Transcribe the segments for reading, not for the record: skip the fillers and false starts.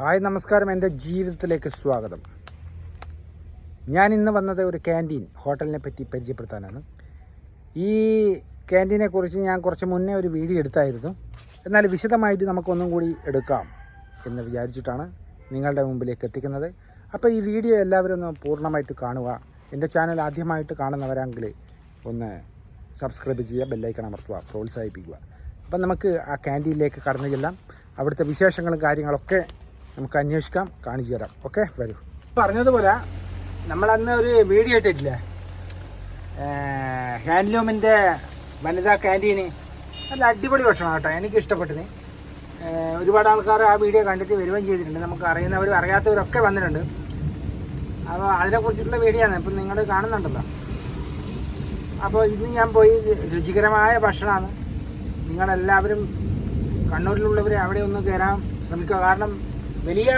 Hi നമസ്കാരം, എൻ്റെ ജീവിതത്തിലേക്ക് സ്വാഗതം. ഞാൻ ഇന്ന് വന്നത് ഒരു ക്യാൻറ്റീൻ ഹോട്ടലിനെ പറ്റി പരിചയപ്പെടുത്താനാണ്. ഈ ക്യാൻറ്റീനെ കുറിച്ച് ഞാൻ കുറച്ച് മുന്നേ ഒരു വീഡിയോ എടുത്തായിരുന്നു. എന്നാൽ വിശദമായിട്ട് നമുക്കൊന്നും കൂടി എടുക്കാം എന്ന് വിചാരിച്ചിട്ടാണ് നിങ്ങളുടെ മുമ്പിലേക്ക് എത്തിക്കുന്നത്. അപ്പോൾ ഈ വീഡിയോ എല്ലാവരും ഒന്ന് പൂർണ്ണമായിട്ട് കാണുക. എൻ്റെ ചാനൽ ആദ്യമായിട്ട് കാണുന്നവരാണെങ്കിൽ ഒന്ന് സബ്സ്ക്രൈബ് ചെയ്യുക, ബെല്ലൈക്കൺ അമർത്തുക, പ്രോത്സാഹിപ്പിക്കുക. അപ്പം നമുക്ക് ആ ക്യാൻറ്റീനിലേക്ക് കടന്നു ചെല്ലാം. അവിടുത്തെ വിശേഷങ്ങളും കാര്യങ്ങളൊക്കെ നമുക്ക് അന്വേഷിക്കാം, കാണിച്ചു തരാം. ഓക്കെ, വരൂ. പറഞ്ഞതുപോലെ നമ്മളന്ന് ഒരു വീഡിയോ ഇട്ടിട്ടില്ലേ, ഹാൻഡ്ലൂമിൻ്റെ വനിതാ ക്യാൻറ്റീന്. നല്ല അടിപൊളി ഭക്ഷണം കേട്ടോ, എനിക്ക് ഇഷ്ടപ്പെട്ടത്. ഒരുപാട് ആൾക്കാർ ആ വീഡിയോ കണ്ടിട്ട് വരികയും ചെയ്തിട്ടുണ്ട്. നമുക്ക് അറിയുന്നവരും അറിയാത്തവരൊക്കെ വന്നിട്ടുണ്ട്. അപ്പോൾ അതിനെക്കുറിച്ചിട്ടുള്ള വീഡിയോ ആണ് ഇപ്പം നിങ്ങൾ കാണുന്നുണ്ടല്ലോ. അപ്പോൾ ഇന്ന് ഞാൻ പോയി രുചികരമായ ഭക്ഷണമാണ്. നിങ്ങളെല്ലാവരും കണ്ണൂരിലുള്ളവർ അവിടെ ഒന്ന് കയറാൻ ശ്രമിക്കുക. കാരണം വലിയ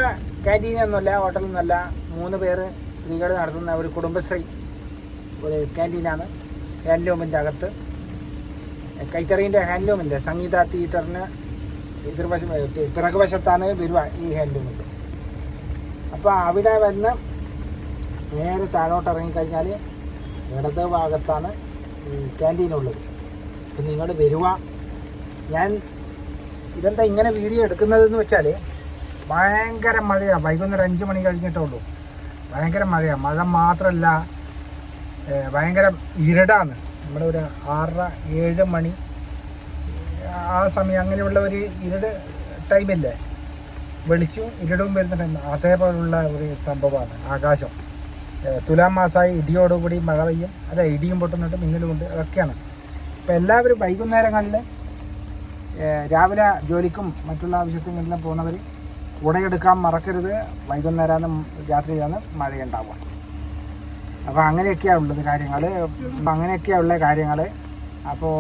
ക്യാൻറ്റീനൊന്നുമല്ല, ഹോട്ടലൊന്നുമല്ല. 3 പേര് സ്ത്രീകൾ നടത്തുന്ന ഒരു കുടുംബശ്രീ ഒരു ക്യാൻറ്റീനാണ്. ഹാൻഡ്ലൂമിൻ്റെ അകത്ത് കൈത്തറീൻ്റെ ഹാൻഡ്ലൂമിൻ്റെ സംഗീത തിയേറ്ററിന് പിറകുവശത്താണ് വരുക ഈ ഹാൻഡ്ലൂമിൻ്റെ. അപ്പോൾ അവിടെ വന്ന് നേരെ താഴോട്ട് ഇറങ്ങിക്കഴിഞ്ഞാൽ ഇടത് ഭാഗത്താണ് ഈ ക്യാൻറ്റീനുള്ളത്. അപ്പം നിങ്ങൾ വരുക. ഞാൻ ഇതെന്താ ഇങ്ങനെ വീഡിയോ എടുക്കുന്നതെന്ന് വെച്ചാൽ ഭയങ്കര മഴയാണ്. വൈകുന്നേരം 5 മണി കഴിഞ്ഞിട്ടേ ഉള്ളൂ. ഭയങ്കര മഴയാണ്. മഴ മാത്രമല്ല, ഭയങ്കര ഇരുടാണ്. നമ്മുടെ ഒരു 6-7 മണി ആ സമയം, അങ്ങനെയുള്ള ഒരു ഇരുട് ടൈമില്ലേ, വെളിച്ചും ഇരുടും വരുന്ന ടൈം, അതേപോലുള്ള ഒരു സംഭവമാണ് ആകാശം. തുലാം മാസമായി ഇടിയോടുകൂടി മഴ പെയ്യും. അതെ, ഇടിയും പൊട്ടുന്നുണ്ട്, മിന്നലുമുണ്ട്, അതൊക്കെയാണ്. അപ്പോൾ എല്ലാവരും വൈകുന്നേരങ്ങളിൽ രാവിലെ ജോലിക്കും മറ്റുള്ള ആവശ്യത്തിനെല്ലാം പോകുന്നവർ കുടയെടുക്കാൻ മറക്കരുത്. വൈകുന്നേരമാണ് രാത്രിയിലാണ് മഴയുണ്ടാവുക. അപ്പോൾ അങ്ങനെയൊക്കെയാണ് ഉള്ളത് കാര്യങ്ങൾ. അപ്പോൾ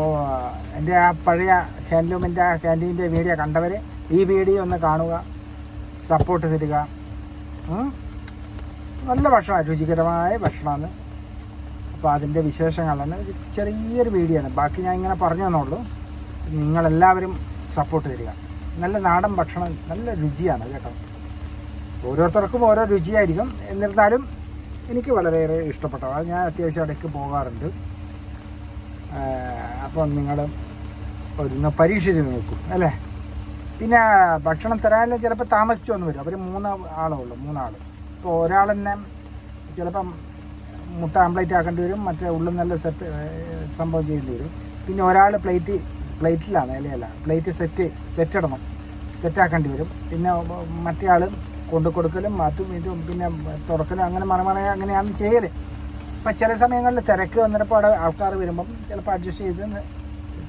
എൻ്റെ ആ പഴയ ഹാൻഡ്ലൂമിൻ്റെ ക്യാൻറ്റീൻ്റെ വീഡിയോ കണ്ടവർ ഈ വീഡിയോ ഒന്ന് കാണുക, സപ്പോർട്ട് തരിക. നല്ല ഭക്ഷണമാണ്, രുചികരമായ ഭക്ഷണമാണ്. അപ്പോൾ അതിൻ്റെ വിശേഷങ്ങളാണ്. ഒരു ചെറിയൊരു വീഡിയോ ആണ്, ബാക്കി ഞാൻ ഇങ്ങനെ പറഞ്ഞു തന്നുള്ളൂ. നിങ്ങളെല്ലാവരും സപ്പോർട്ട് തരിക. നല്ല നാടൻ ഭക്ഷണം, നല്ല രുചിയാണ് കേട്ടോ. ഓരോരുത്തർക്കും ഓരോ രുചിയായിരിക്കും. എന്നിരുന്നാലും എനിക്ക് വളരെയേറെ ഇഷ്ടപ്പെട്ടത്. അത് ഞാൻ അത്യാവശ്യം ഇടയ്ക്ക് പോകാറുണ്ട്. അപ്പോൾ നിങ്ങൾ ഒന്ന് പരീക്ഷിച്ച് നോക്കും അല്ലേ. പിന്നെ ഭക്ഷണം തരാൻ ചിലപ്പോൾ താമസിച്ചു വന്ന് വരും. അവർ 3 ആളേ ഉള്ളൂ, 3 ആൾ. ഇപ്പോൾ ഒരാൾ തന്നെ ചിലപ്പം മുട്ട ആംപ്ലേറ്റ് ആക്കേണ്ടി വരും, മറ്റേ ഉള്ളിൽ നല്ല സംഭവം ചെയ്യേണ്ടി വരും. പിന്നെ ഒരാൾ പ്ലേറ്റിലാണ്, അല്ല പ്ലേറ്റ് സെറ്റ് സെറ്റാക്കേണ്ടി വരും. പിന്നെ മറ്റേ ആൾ കൊണ്ടു കൊടുക്കലും അതും ഇതും പിന്നെ തുറക്കലും അങ്ങനെ അങ്ങനെയാണ് ചെയ്യൽ. ഇപ്പം ചില സമയങ്ങളിൽ തിരക്ക് വന്നപ്പോൾ അവിടെ ആൾക്കാർ വരുമ്പം ചിലപ്പോൾ അഡ്ജസ്റ്റ് ചെയ്ത്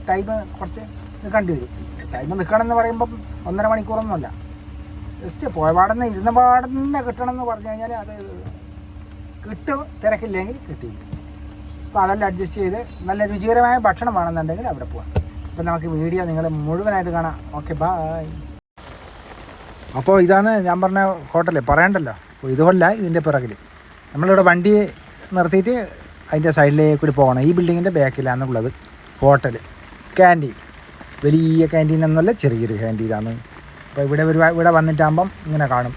ടൈം കുറച്ച് നിൽക്കേണ്ടി വരും. ടൈം നിൽക്കണം എന്ന് പറയുമ്പം 1.5 മണിക്കൂറൊന്നുമല്ല. ജസ്റ്റ് പോയപാടെന്ന് ഇരുന്ന പാടെന്ന് കിട്ടണം എന്ന് പറഞ്ഞു കഴിഞ്ഞാൽ അത് കിട്ടും, തിരക്കില്ലെങ്കിൽ കിട്ടില്ല. അപ്പോൾ അതെല്ലാം അഡ്ജസ്റ്റ് ചെയ്ത് നല്ല രുചികരമായ ഭക്ഷണം വേണമെന്നുണ്ടെങ്കിൽ അവിടെ പോകാം. അപ്പോൾ നമുക്ക് വീഡിയോ നിങ്ങൾ മുഴുവനായിട്ട് കാണാം. Okay, bye. അപ്പോൾ ഇതാണ് ഞാൻ പറഞ്ഞ ഹോട്ടൽ, പറയണ്ടല്ലോ. അപ്പോൾ ഇതുകൊല്ല, ഇതിൻ്റെ പിറകിൽ നമ്മളിവിടെ വണ്ടി നിർത്തിയിട്ട് അതിൻ്റെ സൈഡിലേക്ക് കൂടി പോകണം. ഈ ബിൽഡിങ്ങിൻ്റെ ബാക്കിലാണ് ഉള്ളത് ഹോട്ടൽ. ക്യാൻറ്റീൻ വലിയ ക്യാൻറ്റീൻ എന്നല്ല, ചെറിയൊരു ക്യാൻറ്റീനാണ്. അപ്പോൾ ഇവിടെ വന്നിട്ടാകുമ്പം ഇങ്ങനെ കാണും.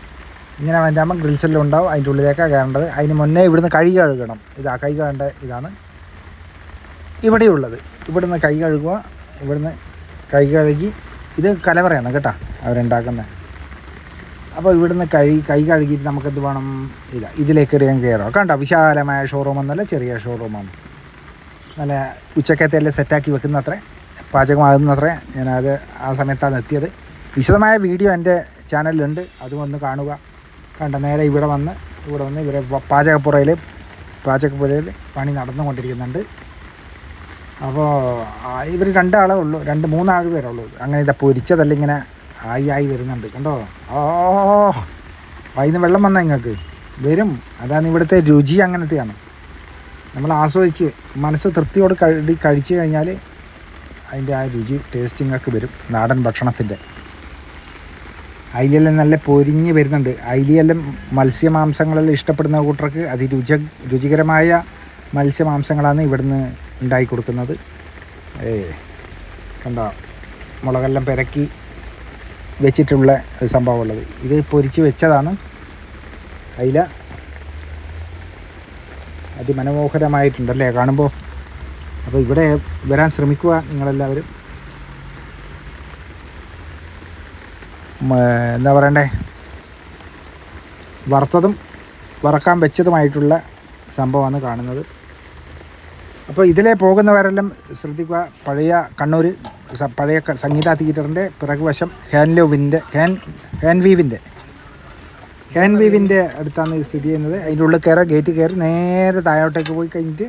ഇങ്ങനെ വന്നിട്ടാകുമ്പം ഗ്രിൽസെല്ലാം ഉണ്ടാവും. അതിൻ്റെ ഉള്ളിലേക്കാണ് കയറേണ്ടത്. അതിന് മുന്നേ ഇവിടുന്ന് കൈ കഴുകണം. കൈ കഴുകേണ്ട ഇതാണ് ഇവിടെയുള്ളത്. ഇവിടുന്ന് കൈ കഴുകുക, ഇവിടുന്ന് കൈ കഴുകി. ഇത് കലവറയാണ് കേട്ടോ അവരുണ്ടാക്കുന്നത്. അപ്പോൾ ഇവിടുന്ന് കൈ കഴുകിയിട്ട് നമുക്കെന്ത് വേണം, ഇതിലേക്ക് കയറാം. കണ്ടോ, വിശാലമായ ഷോറൂം എന്നല്ല, ചെറിയ ഷോറൂമാണ്. നല്ല ഉച്ചക്കത്തെല്ലാം സെറ്റാക്കി വെക്കുന്നത്ര, പാചകമാകുന്നത്ര. ഞാനത് ആ സമയത്താണ് എത്തിയത്. വിശദമായ വീഡിയോ എൻ്റെ ചാനലിലുണ്ട്, അതും ഒന്ന് കാണുക. കണ്ട നേരെ ഇവിടെ വന്ന് ഇവരെ പാചകപ്പുരയിൽ പണി നടന്നുകൊണ്ടിരിക്കുന്നുണ്ട്. അപ്പോൾ ഇവർ 2 ആളേ ഉള്ളൂ, 2-3 പേരേ ഉള്ളൂ. അങ്ങനെ ഇതാ പൊരിച്ചതല്ല ഇങ്ങനെ ആയി വരുന്നുണ്ട്. കണ്ടോ, വൈകുന്നേരം വെള്ളം വന്നാൽ നിങ്ങൾക്ക് വരും. അതാണ് ഇവിടുത്തെ രുചി, അങ്ങനത്തെയാണ്. നമ്മൾ ആസ്വദിച്ച് മനസ്സ് തൃപ്തിയോട് കഴിച്ചു കഴിഞ്ഞാൽ അതിൻ്റെ ആ രുചി ടേസ്റ്റിങ്ങൊക്കെ വരും. നാടൻ ഭക്ഷണത്തിൻ്റെ അയിലെല്ലാം നല്ല പൊരിഞ്ഞ് വരുന്നുണ്ട്. അയിലെല്ലാം മത്സ്യമാംസങ്ങളെല്ലാം ഇഷ്ടപ്പെടുന്ന കൂട്ടർക്ക് രുചികരമായ മത്സ്യമാംസങ്ങളാണ് ഇവിടുന്ന് ഉണ്ടാക്കി കൊടുക്കുന്നത്. കണ്ടോ, മുളകെല്ലാം പെരക്കി വെച്ചിട്ടുള്ള ഒരു സംഭവം ഉള്ളത്. ഇത് പൊരിച്ച് വെച്ചതാണ്. അയില അതിമനോഹരമായിട്ടുണ്ടല്ലേ കാണുമ്പോൾ. അപ്പോൾ ഇവിടെ വരാൻ ശ്രമിക്കുക നിങ്ങളെല്ലാവരും. എന്താ പറയണ്ടേ, വറുത്തതും വറക്കാൻ വെച്ചതുമായിട്ടുള്ള സംഭവമാണ് കാണുന്നത്. അപ്പോൾ ഇതിലെ പോകുന്നവരെല്ലാം ശ്രദ്ധിക്കുക. പഴയ കണ്ണൂർ പഴയ സംഗീത തിയേറ്ററിൻ്റെ പിറകുവശം ഹാൻവീവിൻ്റെ അടുത്താണ് ഇത് സ്ഥിതി ചെയ്യുന്നത്. അതിൻ്റെ ഉള്ളിൽ കയറുക, ഗേറ്റ് കയറി നേരെ താഴോട്ടേക്ക് പോയി കഴിഞ്ഞിട്ട്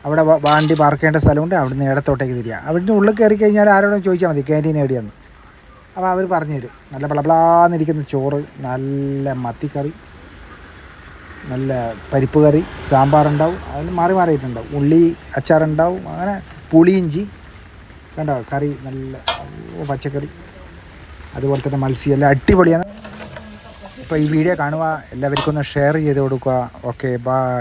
അവിടെ വണ്ടി പാർക്ക് ചെയ്യേണ്ട സ്ഥലമുണ്ട്. അവിടെ നിന്ന് ഇടത്തോട്ടേക്ക് തിരിയുക. അവിടെ ഉള്ളിൽ കയറി കഴിഞ്ഞാൽ ആരോടും ചോദിച്ചാൽ മതി ക്യാൻറ്റീൻ എവിടെയാന്ന്. അപ്പോൾ അവർ പറഞ്ഞു തരും. നല്ല ബളബളാന്നിരിക്കുന്ന ചോറ്, നല്ല മത്തിക്കറി, നല്ല പരിപ്പ് കറി, സാമ്പാറുണ്ടാവും, അതിൽ മാറി മാറിയിട്ടുണ്ടാവും, ഉള്ളി അച്ചാറുണ്ടാവും, അങ്ങനെ പുളിയിഞ്ചി കണ്ടോ, കറി നല്ല പച്ചക്കറി, അതുപോലെ തന്നെ മത്സ്യം എല്ലാം അടിപൊളിയാണ്. അപ്പോൾ ഈ വീഡിയോ കാണുക, എല്ലാവർക്കും ഒന്ന് ഷെയർ ചെയ്ത് കൊടുക്കുക. Okay, by.